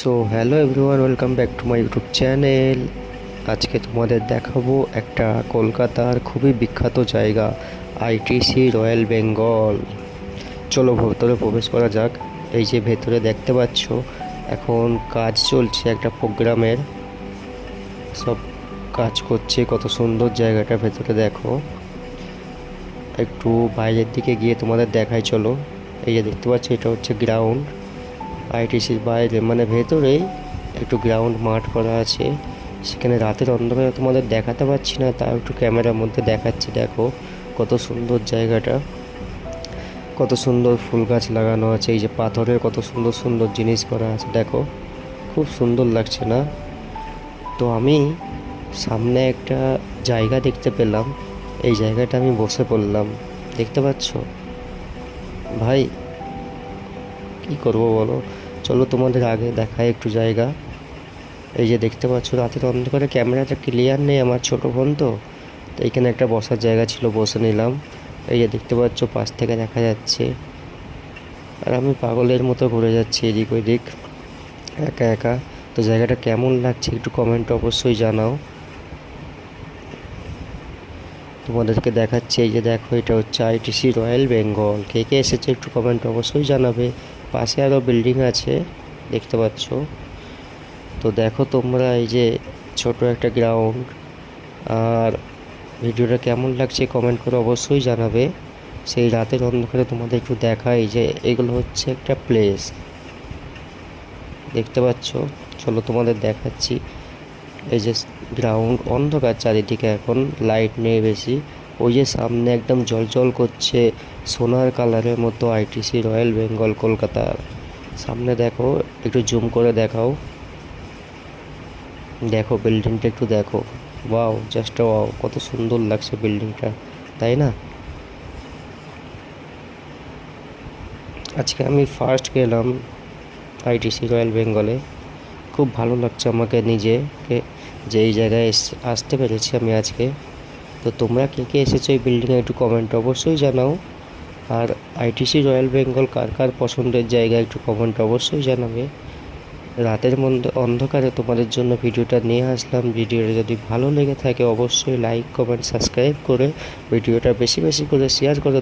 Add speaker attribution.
Speaker 1: So hello everyone, welcome back to my YouTube channel. আজকে তোমাদের দেখাবো একটা কলকাতার খুবই বিখ্যাত জায়গা, আইটিসি রয়্যাল বেঙ্গল। চলো ভেতরে প্রবেশ করা যাক। এই যে ভেতরে দেখতে পাচ্ছ, এখন কাজ চলছে একটা প্রোগ্রামের, সব কাজ করছে। কত সুন্দর জায়গাটা, ভেতরে দেখো। একটু বাইরের দিকে গিয়ে তোমাদের দেখাই, চলো। এই যে দেখতে পাচ্ছ, এটা হচ্ছে গ্রাউন্ড। আইটিসির বাইরে মানে ভেতরেই একটু গ্রাউন্ড মাঠ করা আছে। সেখানে রাতের অন্ধকারে তোমাদের দেখাতে পারছি না, তাও একটু ক্যামেরার মধ্যে দেখাচ্ছি। দেখো কত সুন্দর জায়গাটা, কত সুন্দর ফুল গাছ লাগানো আছে। এই যে পাথরের কত সুন্দর সুন্দর জিনিস করা আছে, দেখো খুব সুন্দর লাগছে না? তো আমি সামনে একটা জায়গা দেখতে পেলাম, এই জায়গাটা আমি বসে পড়লাম। দেখতে পাচ্ছ ভাই, কি করব বলো? চলো তোমাদের আগে দেখাই একটু জায়গা। এই যে দেখতে পাচ্ছ, রাতের অন্ধকারে ক্যামেরাটা ক্লিয়ার নেই, আমার ছোট ফোন তো। তো এইখানে একটা বসার জায়গা ছিল, বসে নিলাম। এই যে দেখতে পাচ্ছ, পাশ থেকে দেখা যাচ্ছে। আর আমি পাগলের মতো ঘুরে যাচ্ছি এদিক ওইদিক, একা একা। তো জায়গাটা কেমন লাগছে একটু কমেন্টে অবশ্যই জানাও। তোমাদেরকে দেখাচ্ছি, এই যে দেখো, এটা হচ্ছে আইটিসি রয়্যাল বেঙ্গল। কে কে এসেছে একটু কমেন্ট অবশ্যই জানাবে। পাশে আরও বিল্ডিং আছে, দেখতে পাচ্ছ। তো দেখো তোমরা, এই যে ছোট একটা গ্রাউন্ড। আর ভিডিওটা কেমন লাগছে কমেন্ট করে অবশ্যই জানাবে। সেই রাতের অন্ধকারে তোমাদের একটু দেখাই যে এগুলো হচ্ছে একটা প্লেস, দেখতে পাচ্ছ। চলো তোমাদের দেখাচ্ছি। এই যে গ্রাউন্ড, অন্ধকার চারিদিকে, এখন লাইট নেই বেশি। ওই যে সামনে একদম জল করছে সোনার কালারের মতো আইটিসি রয়্যাল বেঙ্গল কলকাতার সামনে। দেখো একটু জুম করে দেখাও, দেখো বিল্ডিংটা একটু দেখো। ওয়াও, জাস্ট ওয়াও, কত সুন্দর লাগছে বিল্ডিংটা, তাই না? আজকে আমি ফার্স্ট গেলাম আইটিসি রয়্যাল বেঙ্গলে। খুব ভালো লাগছে আমাকে নিজেকে, যে এই জায়গায় আসতে পেরেছি আমি আজকে। তো তোমরা কে কে এসেছো এই বিল্ডিংয়ে একটু কমেন্ট অবশ্যই জানাও। আর আইটিসি রয়্যাল বেঙ্গল কার কার পছন্দের জায়গা একটু কমেন্ট অবশ্যই জানাবে। রাতের মধ্যে অন্ধকারে তোমাদের জন্য ভিডিওটা নিয়ে আসলাম। ভিডিওটা যদি ভালো লেগে থাকে অবশ্যই লাইক কমেন্ট সাবস্ক্রাইব করে ভিডিওটা বেশি বেশি করে শেয়ার করে